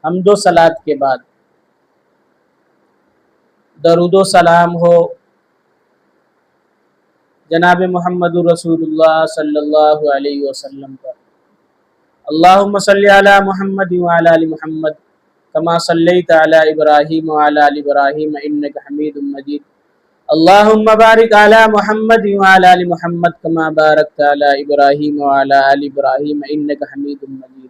حمد و صلات کے بعد درود و سلام ہو جناب محمد رسول اللہ صلی اللہ علیہ وسلم پر۔ اللہم صلی علی محمد وعلی آل محمد کما صلیت علی ابراہیم وعلی آل ابراہیم انک حمید مجید۔ اللہم بارک علی محمد وعلی آل محمد کما بارکت علی ابراہیم وعلی آل ابراہیم انک حمید مجید۔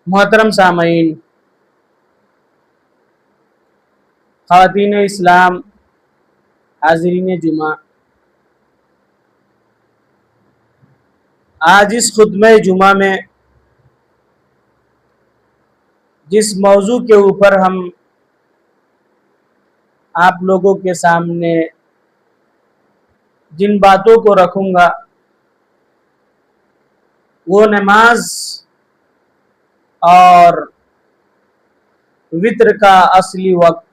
محترم سامعین، خواتین اسلام، حاضرین جمعہ، آج اس خطبہ جمعہ میں جس موضوع کے اوپر ہم آپ لوگوں کے سامنے جن باتوں کو رکھوں گا وہ نماز اور وطر کا اصلی وقت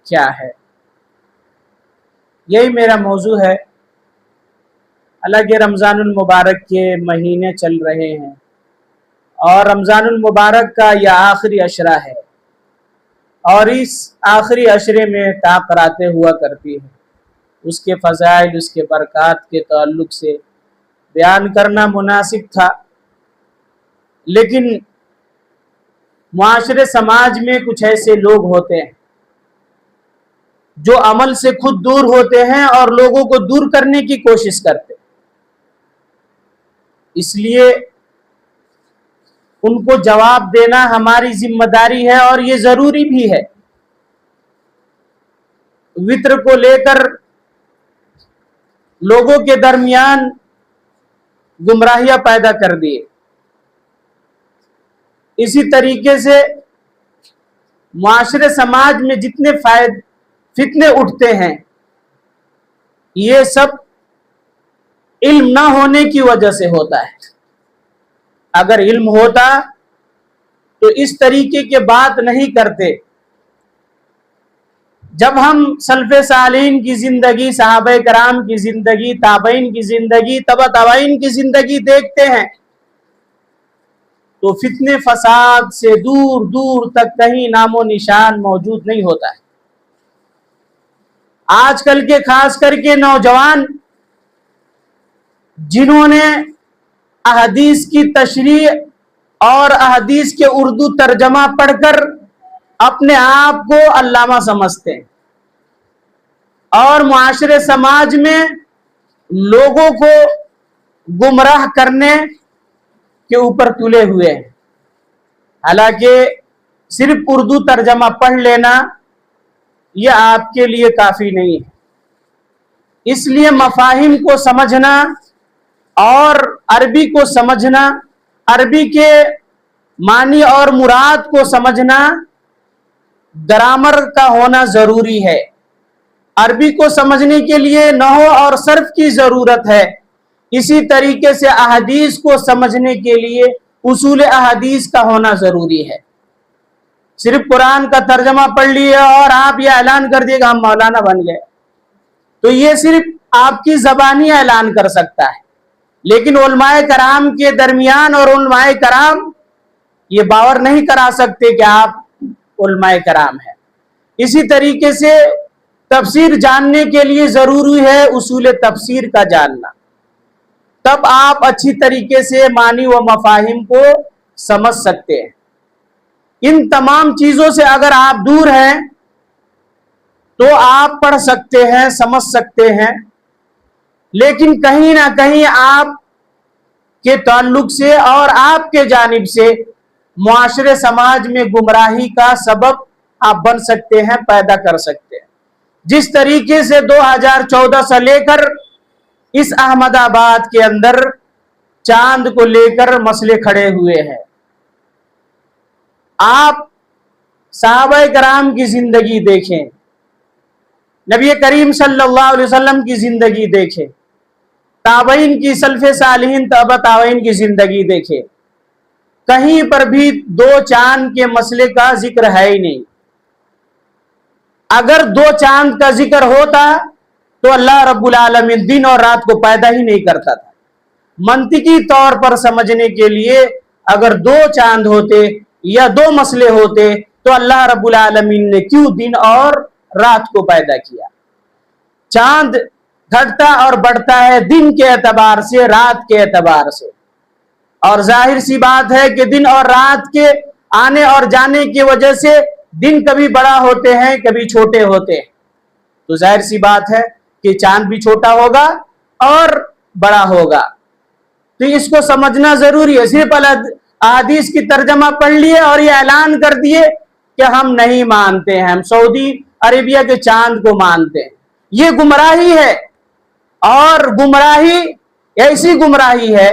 کیا ہے، یہی میرا موضوع ہے۔ حالانکہ رمضان المبارک کے مہینے چل رہے ہیں اور رمضان المبارک کا یہ آخری عشرہ ہے، اور اس آخری عشرے میں تاقراتیں ہوا کرتی ہیں۔ اس کے فضائل، اس کے برکات کے تعلق سے بیان کرنا مناسب تھا، لیکن معاشرے سماج میں کچھ ایسے لوگ ہوتے ہیں جو عمل سے خود دور ہوتے ہیں اور لوگوں کو دور کرنے کی کوشش کرتے ہیں، اس لیے ان کو جواب دینا ہماری ذمہ داری ہے اور یہ ضروری بھی ہے۔ وطر کو لے کر لوگوں کے درمیان گمراہیاں پیدا کر دیے، اسی طریقے سے معاشرے سماج میں جتنے فتنے اٹھتے ہیں یہ سب علم نہ ہونے کی وجہ سے ہوتا ہے۔ اگر علم ہوتا تو اس طریقے کے بات نہیں کرتے۔ جب ہم سلف صالحین کی زندگی، صحابہ کرام کی زندگی، تابعین کی زندگی، تبع تابعین کی زندگی دیکھتے ہیں تو فتنے فساد سے دور دور تک کہیں نام و نشان موجود نہیں ہوتا ہے۔ آج کل کے خاص کر کے نوجوان جنہوں نے احادیث کی تشریح اور احادیث کے اردو ترجمہ پڑھ کر اپنے آپ کو علامہ سمجھتے ہیں اور معاشرے سماج میں لوگوں کو گمراہ کرنے کے اوپر تلے ہوئے ہیں۔ حالانکہ صرف اردو ترجمہ پڑھ لینا یہ آپ کے لیے کافی نہیں ہے، اس لیے مفاہیم کو سمجھنا اور عربی کو سمجھنا، عربی کے معنی اور مراد کو سمجھنا، گرامر کا ہونا ضروری ہے۔ عربی کو سمجھنے کے لیے نحو اور صرف کی ضرورت ہے، اسی طریقے سے احادیث کو سمجھنے کے لیے اصول احادیث کا ہونا ضروری ہے۔ صرف قرآن کا ترجمہ پڑھ لیے اور آپ یہ اعلان کر دیے کہ ہم مولانا بن گئے، تو یہ صرف آپ کی زبانی اعلان کر سکتا ہے، لیکن علماء کرام کے درمیان اور علماء کرام یہ باور نہیں کرا سکتے کہ آپ علماء کرام ہیں۔ اسی طریقے سے تفسیر جاننے کے لیے ضروری ہے اصول تفسیر کا جاننا، تب آپ اچھی طریقے سے معنی و مفاہیم کو سمجھ سکتے ہیں۔ ان تمام چیزوں سے اگر آپ دور ہیں تو آپ پڑھ سکتے ہیں، سمجھ سکتے ہیں، لیکن کہیں نہ کہیں آپ کے تعلق سے اور آپ کے جانب سے معاشرے سماج میں گمراہی کا سبب آپ بن سکتے ہیں، پیدا کر سکتے ہیں۔ جس طریقے سے 2014 سے لے کر اس احمد آباد کے اندر چاند کو لے کر مسئلے کھڑے ہوئے ہیں، آپ صحابہ کرام کی زندگی دیکھیں، نبی کریم صلی اللہ علیہ وسلم کی زندگی دیکھیں، تابعین کی، سلف صالحین، تبع تابعین کی زندگی دیکھیں، کہیں پر بھی دو چاند کے مسئلے کا ذکر ہے ہی نہیں۔ اگر دو چاند کا ذکر ہوتا تو اللہ رب العالمین دن اور رات کو پیدا ہی نہیں کرتا تھا۔ منطقی طور پر سمجھنے کے لیے اگر دو چاند ہوتے یا دو مسئلے ہوتے تو اللہ رب العالمین نے کیوں دن اور رات کو پیدا کیا؟ چاند گھٹتا اور بڑھتا ہے دن کے اعتبار سے، رات کے اعتبار سے، اور ظاہر سی بات ہے کہ دن اور رات کے آنے اور جانے کی وجہ سے دن کبھی بڑا ہوتے ہیں کبھی چھوٹے ہوتے ہیں، تو ظاہر سی بات ہے کہ چاند بھی چھوٹا ہوگا اور بڑا ہوگا۔ تو اس کو سمجھنا ضروری ہے۔ صرف احادیث کی ترجمہ پڑھ لیے اور یہ اعلان کر دیے کہ ہم نہیں مانتے ہیں، ہم سعودی عربیہ کے چاند کو مانتے ہیں، یہ گمراہی ہے، اور گمراہی ایسی گمراہی ہے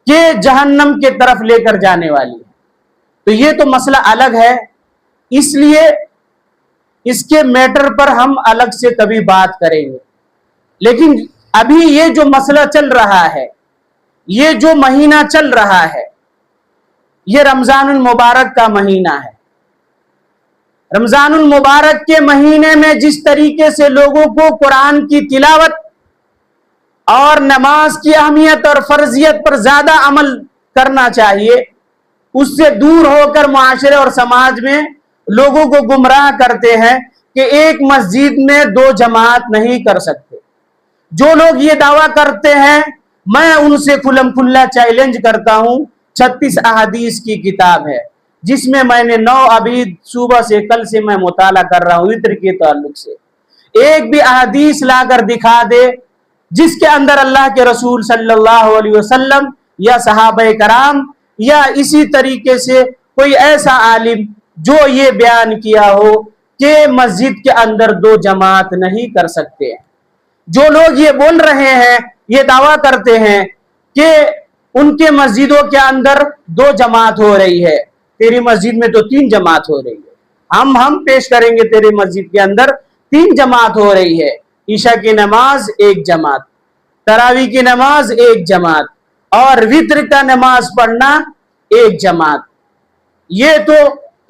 کہ جہنم کے طرف لے کر جانے والی ہے۔ تو یہ تو مسئلہ الگ ہے، اس لیے اس کے میٹر پر ہم الگ سے کبھی بات کریں گے، لیکن ابھی یہ جو مسئلہ چل رہا ہے، یہ جو مہینہ چل رہا ہے، یہ رمضان المبارک کا مہینہ ہے۔ رمضان المبارک کے مہینے میں جس طریقے سے لوگوں کو قرآن کی تلاوت اور نماز کی اہمیت اور فرضیت پر زیادہ عمل کرنا چاہیے، اس سے دور ہو کر معاشرے اور سماج میں لوگوں کو گمراہ کرتے ہیں کہ ایک مسجد میں دو جماعت نہیں کر سکتے۔ جو لوگ یہ دعویٰ کرتے ہیں، میں ان سے کھلم کھلا چیلنج کرتا ہوں، 36 احادیث کی کتاب ہے جس میں نے 9 ابھی صبح سے کل سے میں مطالعہ کر رہا ہوں وتر کے تعلق سے، ایک بھی احادیث لا کر دکھا دے جس کے اندر اللہ کے رسول صلی اللہ علیہ وسلم یا صحابہ کرام یا اسی طریقے سے کوئی ایسا عالم جو یہ بیان کیا ہو کہ مسجد کے اندر دو جماعت نہیں کر سکتے۔ جو لوگ یہ بول رہے ہیں، یہ دعویٰ کرتے ہیں کہ ان کے مسجدوں کے اندر دو جماعت ہو رہی ہے، تیری مسجد میں تو 3 جماعت ہو رہی ہے، ہم پیش کریں گے تیری مسجد کے اندر 3 جماعت ہو رہی ہے، عشاء کی نماز 1 جماعت، تراویح کی نماز 1 جماعت، اور وتر کا نماز پڑھنا 1 جماعت۔ یہ تو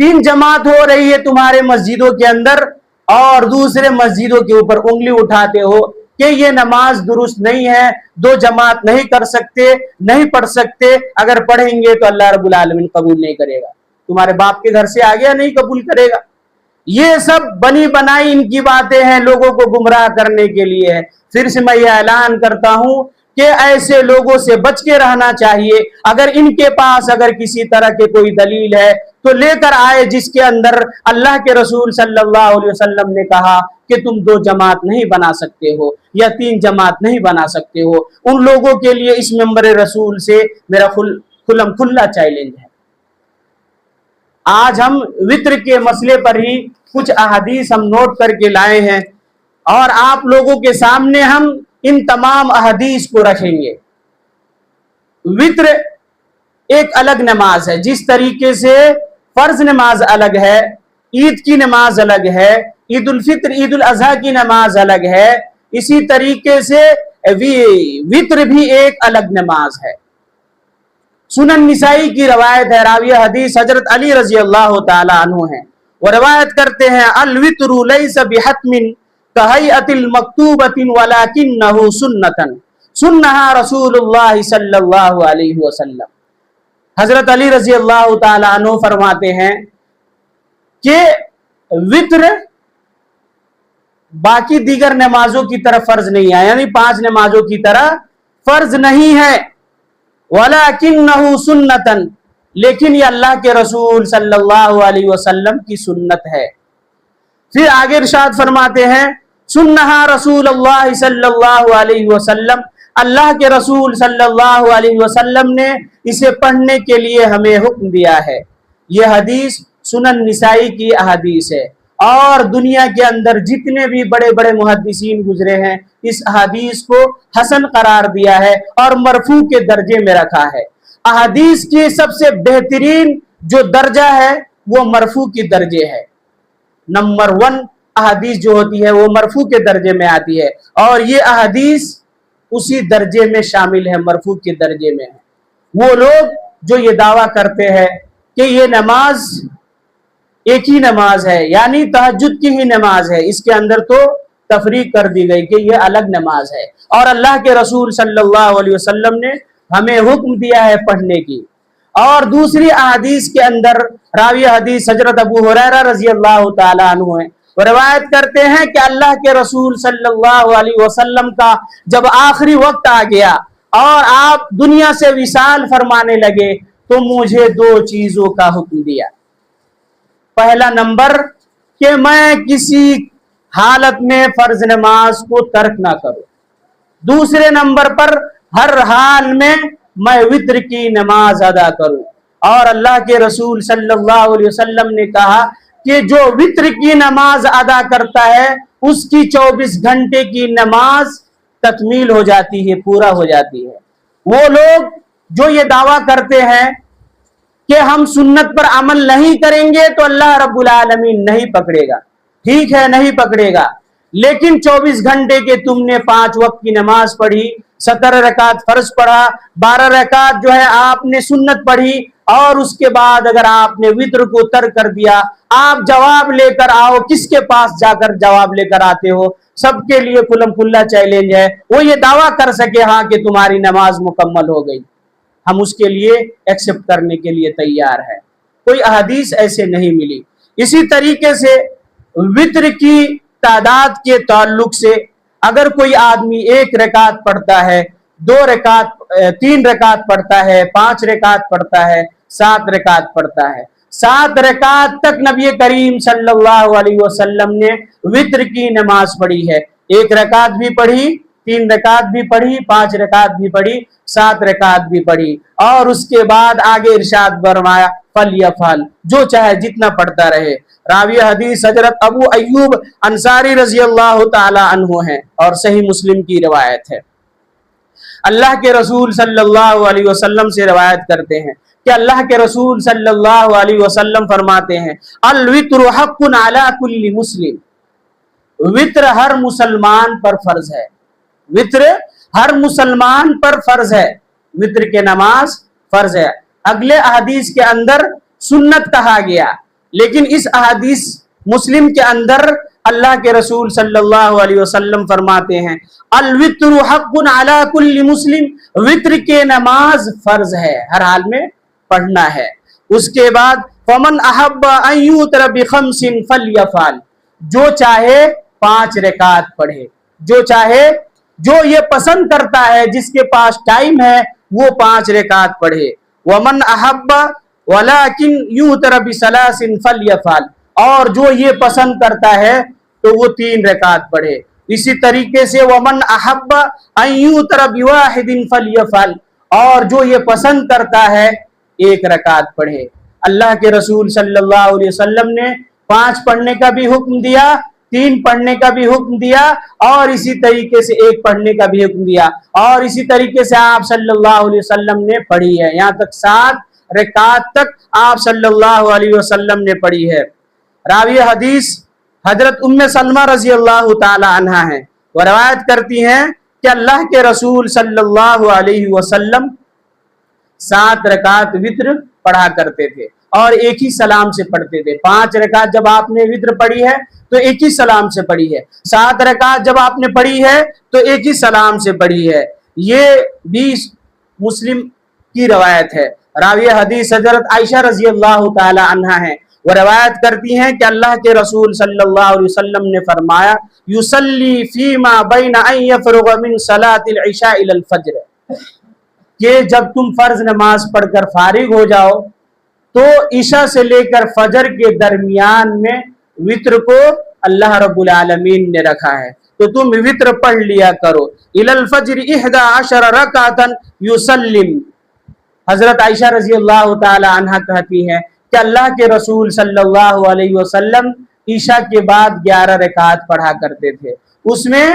3 جماعت ہو رہی ہے تمہارے مسجدوں کے اندر، اور دوسرے مسجدوں کے اوپر انگلی اٹھاتے ہو کہ یہ نماز درست نہیں ہے، 2 جماعت نہیں کر سکتے، نہیں پڑھ سکتے، اگر پڑھیں گے تو اللہ رب العالمین قبول نہیں کرے گا، تمہارے باپ کے گھر سے آ گیا نہیں قبول کرے گا۔ یہ سب بنی بنائی ان کی باتیں ہیں، لوگوں کو گمراہ کرنے کے لیے ہے۔ پھر سے میں یہ اعلان کرتا ہوں کہ ایسے لوگوں سے بچ کے رہنا چاہیے۔ اگر ان کے پاس اگر کسی طرح کے کوئی دلیل ہے تو لے کر آئے جس کے اندر اللہ کے رسول صلی اللہ علیہ وسلم نے کہا کہ تم 2 جماعت نہیں بنا سکتے ہو یا 3 جماعت نہیں بنا سکتے ہو۔ ان لوگوں کے لیے اس منبر رسول سے میرا کھلم کھلا چیلنج ہے۔ آج ہم وتر کے مسئلے پر ہی کچھ احادیث ہم نوٹ کر کے لائے ہیں، اور آپ لوگوں کے سامنے ہم ان تمام احادیث کو رکھیں گے۔ وتر ایک الگ نماز ہے، جس طریقے سے فرض نماز الگ ہے، عید کی نماز الگ ہے، عید الفطر عید الاضحیٰ کی نماز الگ ہے، اسی طریقے سے وتر بھی ایک الگ نماز ہے۔ سنن نسائی کی روایت ہے، راوی حدیث حضرت علی رضی اللہ تعالی عنہ ہیں، وہ روایت کرتے ہیں الوتر لیس بحتم کہیئت المکتوبۃ ولکنہ سنۃ سنہا رسول اللہ صلی اللہ علیہ وسلم۔ حضرت علی رضی اللہ تعالی عنہ فرماتے ہیں کہ وتر باقی دیگر نمازوں کی طرح فرض نہیں ہے، یعنی 5 نمازوں کی طرح فرض نہیں ہے، وَلَكِنَّهُ سُنَّةً، لیکن یہ اللہ کے رسول صلی اللہ علیہ وسلم کی سنت ہے۔ پھر آگے ارشاد فرماتے ہیں سنہا رسول اللہ صلی اللہ علیہ وسلم، اللہ کے رسول صلی اللہ علیہ وسلم نے اسے پڑھنے کے لیے ہمیں حکم دیا ہے۔ یہ حدیث سنن نسائی کی احادیث ہے، اور دنیا کے اندر جتنے بھی بڑے بڑے محدثین گزرے ہیں اس احادیث کو حسن قرار دیا ہے اور مرفوع کے درجے میں رکھا ہے۔ احادیث کی سب سے بہترین جو درجہ ہے وہ مرفوع کی درجے ہے، نمبر 1 احادیث جو ہوتی ہے وہ مرفوع کے درجے میں آتی ہے، اور یہ احادیث اسی درجے میں شامل ہے، مرفوع کے درجے میں ہے۔ وہ لوگ جو یہ دعویٰ کرتے ہیں کہ یہ نماز ایک ہی نماز ہے، یعنی تہجد کی ہی نماز ہے، اس کے اندر تو تفریق کر دی گئی کہ یہ الگ نماز ہے، اور اللہ کے رسول صلی اللہ علیہ وسلم نے ہمیں حکم دیا ہے پڑھنے کی۔ اور دوسری احادیث کے اندر راوی حدیث حضرت ابو ہریرہ رضی اللہ تعالیٰ عنہ ہیں، وہ روایت کرتے ہیں کہ اللہ کے رسول صلی اللہ علیہ وسلم کا جب آخری وقت آ گیا اور آپ دنیا سے وصال فرمانے لگے تو مجھے دو چیزوں کا حکم دیا۔ پہلا نمبر کہ میں کسی حالت میں فرض نماز کو ترک نہ کروں، دوسرے نمبر پر ہر حال میں وطر کی نماز ادا کروں۔ اور اللہ کے رسول صلی اللہ علیہ وسلم نے کہا کہ جو وطر کی نماز ادا کرتا ہے اس کی 24 گھنٹے کی نماز تکمیل ہو جاتی ہے، پورا ہو جاتی ہے۔ وہ لوگ جو یہ دعویٰ کرتے ہیں کہ ہم سنت پر عمل نہیں کریں گے تو اللہ رب العالمین نہیں پکڑے گا، ٹھیک ہے نہیں پکڑے گا، لیکن 24 گھنٹے کے تم نے 5 وقت کی نماز پڑھی، 17 رکعت فرض پڑھا، 12 رکعت جو ہے آپ نے سنت پڑھی، اور اس کے بعد اگر آپ نے وطر کو ترک کر دیا، آپ جواب لے کر آؤ، کس کے پاس جا کر جواب لے کر آتے ہو؟ سب کے لیے کھلم کھلا چیلنج ہے، وہ یہ دعویٰ کر سکے ہاں کہ تمہاری نماز مکمل ہو گئی، ہم اس کے لیے ایکسپٹ کرنے کے لیے تیار ہے۔ کوئی احادیث ایسے نہیں ملی۔ اسی طریقے سے وطر کی تعداد کے تعلق سے اگر کوئی آدمی 1 رکعت پڑھتا ہے، 2 رکعت، 3 رکعت پڑھتا ہے، 5 رکعت پڑھتا ہے، 7 رکعت پڑھتا ہے، 7 رکعت تک نبی کریم صلی اللہ علیہ وسلم نے وطر کی نماز پڑھی ہے، 1 رکعت بھی پڑھی، 3 رکعت بھی پڑھی، 5 رکعت بھی پڑھی، 7 رکعت بھی پڑھی، اور اس کے بعد آگے ارشاد فرمایا فلیفعل، جو چاہے جتنا پڑھتا رہے۔ راوی حدیث حضرت ابو ایوب انصاری رضی اللہ تعالی عنہ ہیں اور صحیح مسلم کی روایت ہے۔ اللہ کے رسول صلی اللہ علیہ وسلم سے روایت کرتے ہیں کہ اللہ کے رسول صلی اللہ علیہ وسلم فرماتے ہیں الوتر حق علی کل مسلم، وطر ہر مسلمان پر فرض ہے، وطر ہر مسلمان پر فرض ہے، وطر کے نماز فرض ہے۔ اگلے احادیث کے اندر سنت کہا گیا، لیکن اس احادیث مسلم کے اندر اللہ کے رسول صلی اللہ علیہ وسلم فرماتے ہیں الوتر حق علی کل مسلم، وطر کے نماز فرض ہے، ہر حال میں پڑھنا ہے۔ اس کے بعد فمن احب ان یوتر بخمس فلیفعل، جو چاہے 5 رکعت پڑھے، جو چاہے، جو یہ پسند کرتا ہے، جس کے پاس ٹائم ہے وہ 5 رکعت پڑھے۔ ومن احب ولکن یوتر بثلاث فلیفعل، اور جو یہ پسند کرتا ہے تو وہ 3 رکعت پڑھے۔ اسی طریقے سے ومن احب ان یوتر بواحد فلیفعل، اور جو یہ پسند کرتا ہے 1 رکعت پڑھے۔ اللہ کے رسول صلی اللہ علیہ وسلم نے 5 پڑھنے کا بھی حکم دیا، 3 پڑھنے کا بھی حکم دیا، اور اسی طریقے سے 1 پڑھنے کا بھی حکم دیا، اور اسی طریقے سے آپ صلی اللہ علیہ وسلم نے پڑھی ہے، یہاں تک 7 رکعت تک آپ صلی اللہ علیہ وسلم نے پڑھی ہے۔ راوی حدیث حضرت ام سلمہ رضی اللہ تعالی عنہا ہیں، وہ روایت کرتی ہیں کہ اللہ کے رسول صلی اللہ علیہ وسلم 7 رکعت وطر پڑھا کرتے تھے اور ایک ہی سلام سے پڑھتے تھے۔ 5 رکعت جب آپ نے وطر پڑھی ہے تو ایک ہی سلام سے پڑھی ہے، 7 رکعت جب آپ نے پڑھی ہے تو ایک ہی سلام سے پڑھی ہے۔ یہ بھی مسلم کی روایت ہے۔ راوی حدیث حضرت عائشہ رضی اللہ تعالی عنہا ہیں، وہ روایت کرتی ہیں کہ اللہ کے رسول صلی اللہ علیہ وسلم نے فرمایا یصلی فیما بین ان یفرغ من صلاۃ العشاء الی الفجر، کہ جب تم فرض نماز پڑھ کر فارغ ہو جاؤ تو عشاء سے لے کر فجر کے درمیان میں وطر کو اللہ رب العالمین نے رکھا ہے، تو تم وطر پڑھ لیا کرو۔ الی الفجر 11 رکعۃ یسلم، حضرت عائشہ رضی اللہ تعالی عنہا کہتی ہے کہ اللہ کے رسول صلی اللہ علیہ وسلم عشاء کے بعد 11 رکعت پڑھا کرتے تھے، اس میں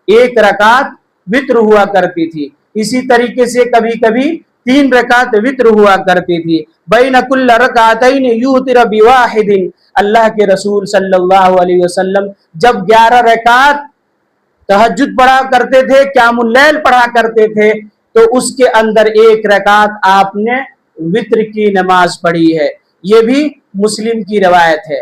1 رکعت وطر ہوا کرتی تھی، اسی طریقے سے کبھی کبھی 3 رکعت وطر ہوا کرتی تھی۔ بین کل رکعتین یوتر بواحد، اللہ کے رسول صلی اللہ علیہ وسلم جب 11 رکعت تہجد پڑھا کرتے تھے، قیام اللیل پڑھا کرتے تھے، تو اس کے اندر 1 رکعت آپ نے وطر کی نماز پڑھی ہے۔ یہ بھی مسلم کی روایت ہے،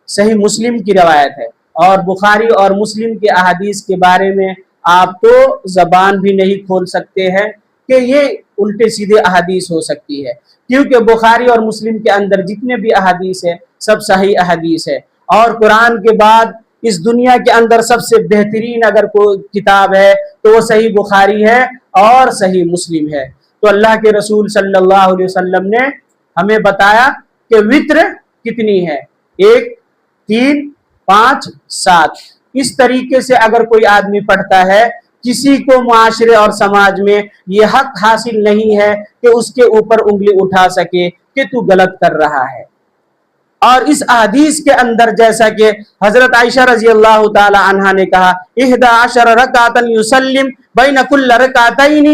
صحیح مسلم کی روایت ہے، اور بخاری اور مسلم کے احادیث کے بارے میں آپ تو زبان بھی نہیں کھول سکتے ہیں کہ یہ الٹے سیدھے احادیث ہو سکتی ہے، کیونکہ بخاری اور مسلم کے اندر جتنے بھی احادیث ہے سب صحیح احادیث ہے، اور قرآن کے بعد اس دنیا کے اندر سب سے بہترین اگر کوئی کتاب ہے تو وہ صحیح بخاری ہے اور صحیح مسلم ہے۔ تو اللہ کے رسول صلی اللہ علیہ وسلم نے ہمیں بتایا کہ وتر کتنی ہے، 1، 3، 5، 7۔ اس طریقے سے اگر کوئی آدمی پڑھتا ہے، کسی کو معاشرے اور سماج میں یہ حق حاصل نہیں ہے کہ اس کے اوپر انگلی اٹھا سکے کہ تو غلط کر رہا ہے۔ اور اس حدیث کے اندر جیسا کہ حضرت عائشہ رضی اللہ تعالی عنہا نے کہا، 11 رکعۃ یسلم بین کل رکعتین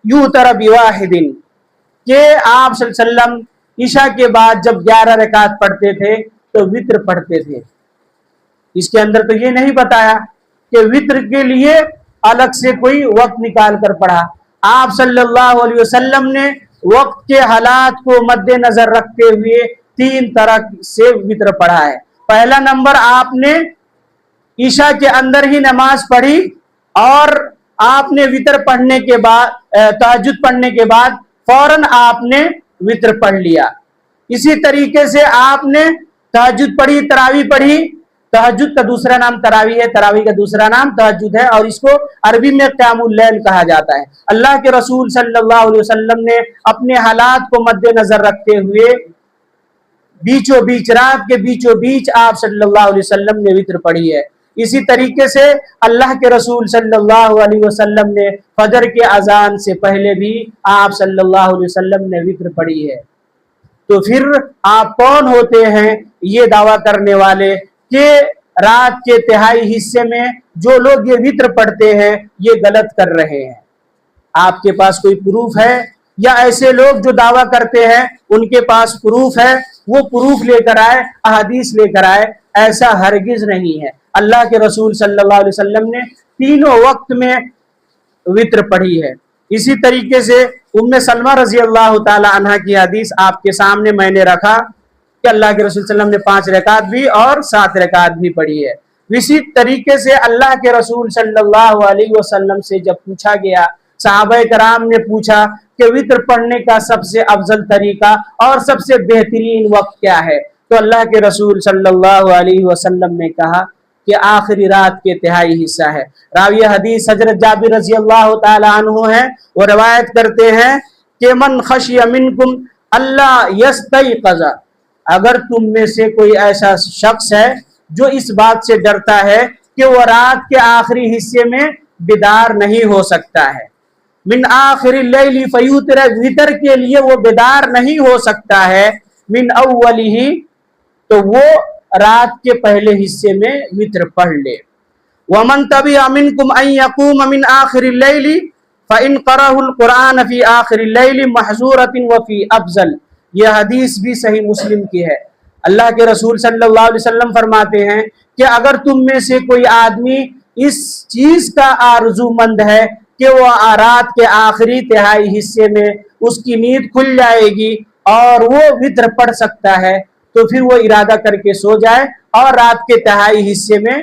یوتر بواحد، کہ آپ صلی اللہ علیہ وسلم عشاء کے بعد جب 11 رکعت پڑھتے تھے تو وتر پڑھتے تھے۔ اس کے اندر تو یہ نہیں بتایا کہ وتر کے لیے الگ سے کوئی وقت نکال کر پڑھا۔ آپ صلی اللہ علیہ وسلم نے وقت کے حالات کو مد نظر رکھتے ہوئے 3 طرح سے وتر پڑھا ہے۔ پہلا نمبر، آپ نے عشاء کے اندر ہی نماز پڑھی اور آپ نے وتر پڑھنے کے بعد، تہجد پڑھنے کے بعد فوراً آپ نے وتر پڑھ لیا۔ اسی طریقے سے آپ نے تہجد پڑھی، تراویح پڑھی۔ تہجد کا دوسرا نام تراویح ہے، تراویح کا دوسرا نام تہجد ہے، اور اس کو عربی میں قیام اللیل کہا جاتا ہے۔ اللہ کے رسول صلی اللہ علیہ وسلم نے اپنے حالات کو مد نظر رکھتے ہوئے بیچوں بیچ، رات کے بیچوں بیچ آپ صلی اللہ علیہ وسلم نے وتر پڑھی ہے۔ اسی طریقے سے اللہ کے رسول صلی اللہ علیہ وسلم نے فجر کے اذان سے پہلے بھی آپ صلی اللہ علیہ وسلم نے وتر پڑھی ہے۔ تو پھر آپ کون ہوتے ہیں یہ دعویٰ کرنے والے کہ رات کے تہائی حصے میں جو لوگ یہ وتر پڑھتے ہیں یہ غلط کر رہے ہیں؟ آپ کے پاس کوئی پروف ہے؟ یا ایسے لوگ جو دعویٰ کرتے ہیں ان کے پاس پروف ہے، وہ پروف لے کر آئے، احادیث لے کر آئے؟ ایسا ہرگز نہیں ہے۔ اللہ کے رسول صلی اللہ علیہ وسلم نے تینوں وقت میں وتر پڑھی ہے۔ اسی طریقے سے ام سلمہ رضی اللہ تعالی عنہ کی حدیث آپ کے سامنے میں نے رکھا کہ اللہ کے رسول صلی اللہ علیہ وسلم نے 5 رکعت بھی اور 7 رکعت بھی پڑھی ہے۔ اسی طریقے سے اللہ کے رسول صلی اللہ علیہ وسلم سے جب پوچھا گیا، صحابہ کرام نے پوچھا کہ وتر پڑھنے کا سب سے افضل طریقہ اور سب سے بہترین وقت کیا ہے، تو اللہ کے رسول صلی اللہ علیہ وسلم نے کہا کہ آخری رات کے تہائی حصہ ہے۔ راوی حدیث حضرت جابر رضی اللہ تعالی عنہ ہیں، وہ روایت کرتے ہیں کہ من خشی منکم اللہ یستیقظ، اگر تم میں سے کوئی ایسا شخص ہے جو اس بات سے ڈرتا ہے کہ وہ رات کے آخری حصے میں بیدار نہیں ہو سکتا ہے، من آخر اللیل فیوتر، وتر کے لیے وہ بیدار نہیں ہو سکتا ہے، من اولہ، تو وہ رات کے پہلے حصے میں وتر پڑھ لے۔ ومن تبع منکم ان یقوم من آخر اللیل فان قرأ القرآن فی آخر اللیل محظورۃ وفی افضل، یہ حدیث بھی صحیح مسلم کی ہے۔ اللہ کے رسول صلی اللہ علیہ وسلم فرماتے ہیں کہ اگر تم میں سے کوئی آدمی اس چیز کا آرزو مند ہے کہ وہ رات کے آخری تہائی حصے میں اس کی نیند کھل جائے گی اور وہ وتر پڑھ سکتا ہے، تو پھر وہ ارادہ کر کے سو جائے اور رات کے تہائی حصے میں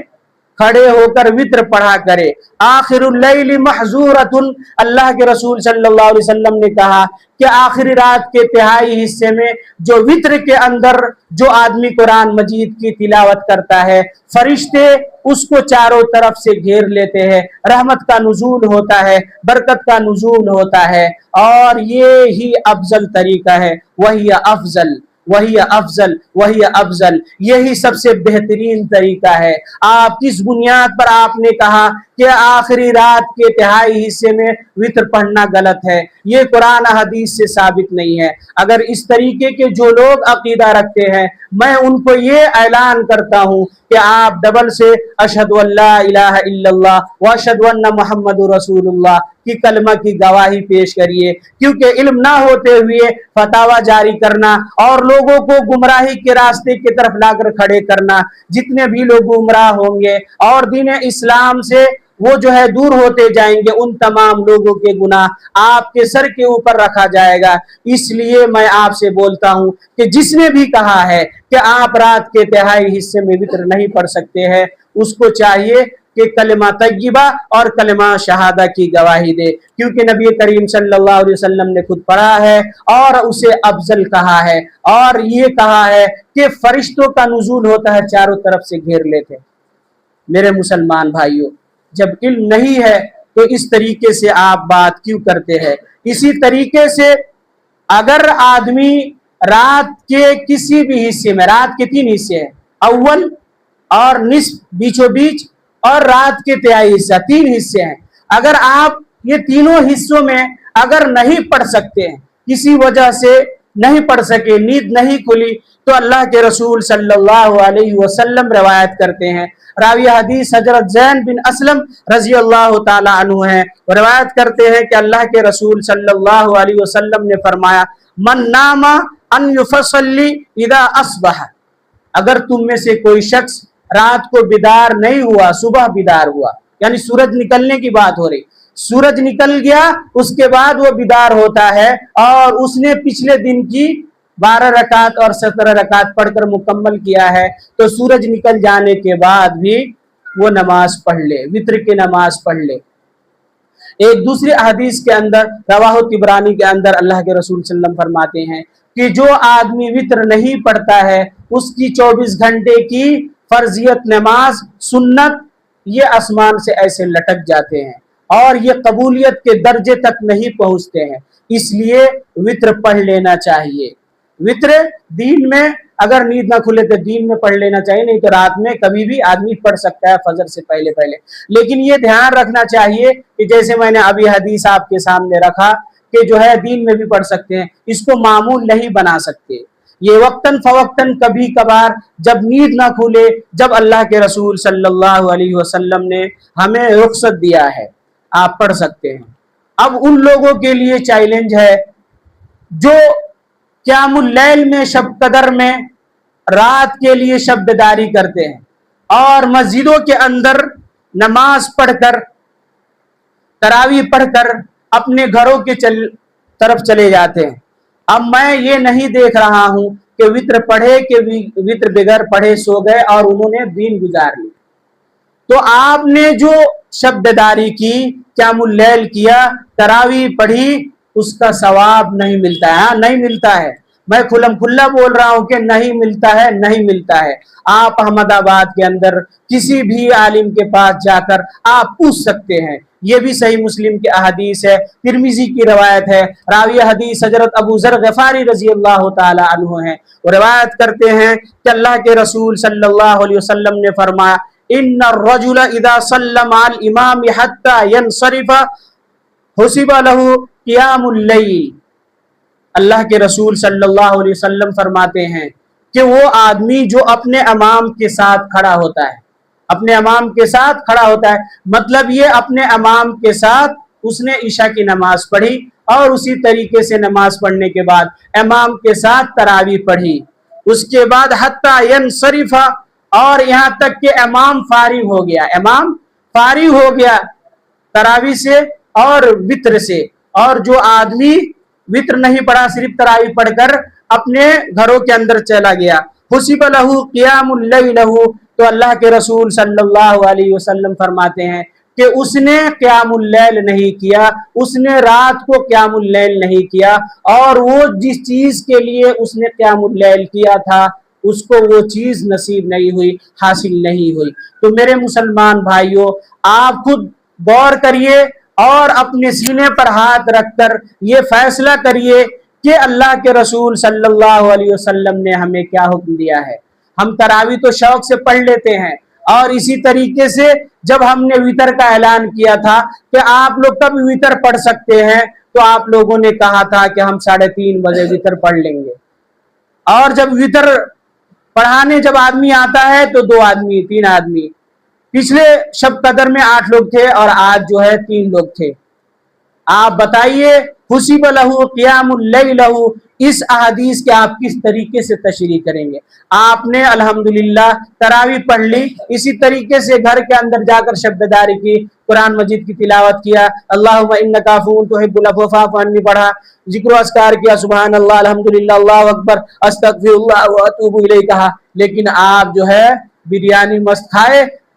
کھڑے ہو کر وتر پڑھا کرے۔ آخر اللیل محظورۃ، اللہ کے رسول صلی اللہ علیہ وسلم نے کہا کہ آخری رات کے تہائی حصے میں جو وتر کے اندر جو آدمی قرآن مجید کی تلاوت کرتا ہے، فرشتے اس کو چاروں طرف سے گھیر لیتے ہیں، رحمت کا نزول ہوتا ہے، برکت کا نزول ہوتا ہے، اور یہ ہی افضل طریقہ ہے، وہی افضل، وہی افضل، وہی افضل، یہی سب سے بہترین طریقہ ہے۔ آپ کس بنیاد پر آپ نے کہا کہ آخری رات کے تہائی حصے میں وتر پڑھنا غلط ہے؟ یہ قرآن حدیث سے ثابت نہیں ہے۔ اگر اس طریقے کے جو لوگ عقیدہ رکھتے ہیں، میں ان کو یہ اعلان کرتا ہوں کہ آپ ڈبل سے اشہد ان لا الہ الا اللہ واشہد ان محمد رسول اللہ کی کلمہ کی گواہی پیش کریے، کیونکہ علم نہ ہوتے ہوئے فتاویٰ جاری کرنا اور لوگوں کو گمراہی کے راستے کی طرف لا کر کھڑے کرنا، جتنے بھی لوگ گمراہ ہوں گے اور دین اسلام سے وہ جو ہے دور ہوتے جائیں گے، ان تمام لوگوں کے گناہ آپ کے سر کے اوپر رکھا جائے گا۔ اس لیے میں آپ سے بولتا ہوں کہ جس نے بھی کہا ہے کہ آپ رات کے تہائی حصے میں وتر نہیں پڑھ سکتے ہیں، اس کو چاہیے کہ کلمہ طیبہ اور کلمہ شہادہ کی گواہی دے، کیونکہ نبی کریم صلی اللہ علیہ وسلم نے خود پڑھا ہے اور اسے افضل کہا ہے، اور یہ کہا ہے کہ فرشتوں کا نزول ہوتا ہے، چاروں طرف سے گھیر لیتے ہیں۔ میرے مسلمان بھائیوں، جب علم نہیں ہے تو اس طریقے سے آپ بات کیوں کرتے ہیں؟ اسی طریقے سے اگر آدمی رات کے کسی بھی حصے میں، رات کے 3 حصے ہیں، اول اور نصف بیچو بیچ اور رات کے تہائی حصہ، 3 حصے ہیں، اگر آپ یہ تینوں حصوں میں اگر نہیں پڑھ سکتے ہیں، کسی وجہ سے نہیں پڑھ سکے، نیند نہیں کھلی، تو اللہ کے رسول صلی اللہ علیہ وسلم روایت کرتے ہیں، راوی حدیث حضرت زین بن اسلم رضی اللہ تعالی عنہ ہیں، روایت کرتے ہیں کہ اللہ کے رسول صلی اللہ علیہ وسلم نے فرمایا، من نام ان یفصلی اذا اصبح، اگر تم میں سے کوئی شخص رات کو بیدار نہیں ہوا، صبح بیدار ہوا، یعنی سورج نکلنے کی بات ہو رہی، سورج نکل گیا اس کے بعد وہ بیدار ہوتا ہے اور اس نے پچھلے دن کی 12 رکعت اور 17 رکعت پڑھ کر مکمل کیا ہے، تو سورج نکل جانے کے بعد بھی وہ نماز پڑھ لے، وتر کی نماز پڑھ لے۔ ایک دوسری حدیث کے اندر رواہ طبرانی کے اندر اللہ کے رسول صلی اللہ علیہ وسلم فرماتے ہیں کہ جو آدمی وتر نہیں پڑھتا ہے، اس کی 24 گھنٹے کی فرضیت نماز سنت یہ آسمان سے ایسے لٹک جاتے ہیں اور یہ قبولیت کے درجے تک نہیں پہنچتے ہیں، اس لیے وتر پڑھ لینا چاہیے۔ وتر دین میں اگر نیند نہ کھلے تو دین میں پڑھ لینا چاہیے، نہیں تو رات میں کبھی بھی آدمی پڑھ سکتا ہے فجر سے پہلے پہلے، لیکن یہ دھیان رکھنا چاہیے کہ جیسے میں نے ابھی حدیث آپ کے سامنے رکھا کہ جو ہے دین میں بھی پڑھ سکتے ہیں، اس کو معمول نہیں بنا سکتے، یہ وقتاً فوقتاً کبھی کبھار جب نیند نہ کھلے، جب اللہ کے رسول صلی اللہ علیہ وسلم نے ہمیں رخصت دیا ہے آپ پڑھ سکتے ہیں۔ اب ان لوگوں کے لیے چیلنج ہے جو قیام اللیل میں، شب قدر میں رات کے لیے شب بیداری کرتے ہیں اور مسجدوں کے اندر نماز پڑھ کر، تراویح پڑھ کر اپنے گھروں کے طرف چلے جاتے ہیں۔ اب میں یہ نہیں دیکھ رہا ہوں کہ وتر پڑھے کہ وتر بغیر پڑھے سو گئے اور انہوں نے دین گزار لی۔ تو آپ نے جو شب بیداری کی، قیام اللیل کیا، تراویح پڑھی، اس کا ثواب نہیں ملتا ہے، ہاں نہیں ملتا ہے، میں کھلم کھلا بول رہا ہوں کہ نہیں ملتا ہے، نہیں ملتا ہے۔ آپ احمد آباد کے اندر کسی بھی عالم کے پاس جا کر آپ پوچھ سکتے ہیں، یہ بھی صحیح مسلم کی احادیث ہے، ترمذی کی روایت ہے، راوی حدیث حضرت ابو ذر غفاری رضی اللہ تعالی عنہ ہیں، وہ روایت کرتے ہیں کہ اللہ کے رسول صلی اللہ علیہ وسلم نے فرمایا، ان الرجل اذا سلم علی الامام حتى ينصرف حسب له قیام اللیل، اللہ کے رسول صلی اللہ علیہ وسلم فرماتے ہیں کہ وہ آدمی جو اپنے امام کے ساتھ کھڑا ہوتا ہے، اپنے امام کے ساتھ کھڑا ہوتا ہے، مطلب یہ اپنے امام کے ساتھ اس نے عشاء کی نماز پڑھی اور اسی طریقے سے نماز پڑھنے کے بعد امام کے ساتھ تراویح پڑھی، اس کے بعد حتی ینصرف، اور یہاں تک کہ امام فارغ ہو گیا، امام فارغ ہو گیا تراویح سے اور وتر سے، اور جو آدمی وتر نہیں پڑھا، صرف تراویح پڑھ کر اپنے گھروں کے اندر چلا گیا، حسب لہ قیام اللیل، تو اللہ کے رسول صلی اللہ علیہ وسلم فرماتے ہیں کہ اس نے قیام اللیل نہیں کیا، اس نے رات کو قیام اللیل نہیں کیا، اور وہ جس چیز کے لیے اس نے قیام اللیل کیا تھا اس کو وہ چیز نصیب نہیں ہوئی، حاصل نہیں ہوئی۔ تو میرے مسلمان بھائیوں، آپ خود غور کریے اور اپنے سینے پر ہاتھ رکھ کر یہ فیصلہ کریے کہ اللہ کے رسول صلی اللہ علیہ وسلم نے ہمیں کیا حکم دیا ہے۔ ہم تراویح تو شوق سے پڑھ لیتے ہیں، اور اسی طریقے سے جب ہم نے وتر کا اعلان کیا تھا کہ آپ لوگ کب وتر پڑھ سکتے ہیں، تو آپ لوگوں نے کہا تھا کہ ہم 3:30 بجے وتر پڑھ لیں گے، اور جب وتر پڑھانے جب آدمی آتا ہے تو 2 آدمی 3 آدمی، پچھلے شب قدر میں 8 لوگ تھے اور آج جو ہے 3 لوگ تھے۔ آپ بتائیے حسب لہ قیام اللیل، اس احادیث کے آپ کس طریقے سے تشریح کریں گے؟ آپ نے الحمدللہ تراویح پڑھ لی، اسی طریقے سے گھر کے اندر جا کر شب بیداری کی، قرآن مجید کی تلاوت کیا، اللہم انک عفو تحب العفو فاعف عنی پڑھا، ذکر و اذکار کیا، سبحان اللہ، الحمدللہ، اللہ اکبر، استغفر اللہ واتوب الیہ کہا، لیکن آپ جو ہے بریانی مست کھائے،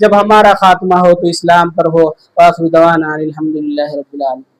جب ہمارا خاتمہ ہو تو اسلام پر ہو. وآخر دعوانا الحمدللہ رب العالمین.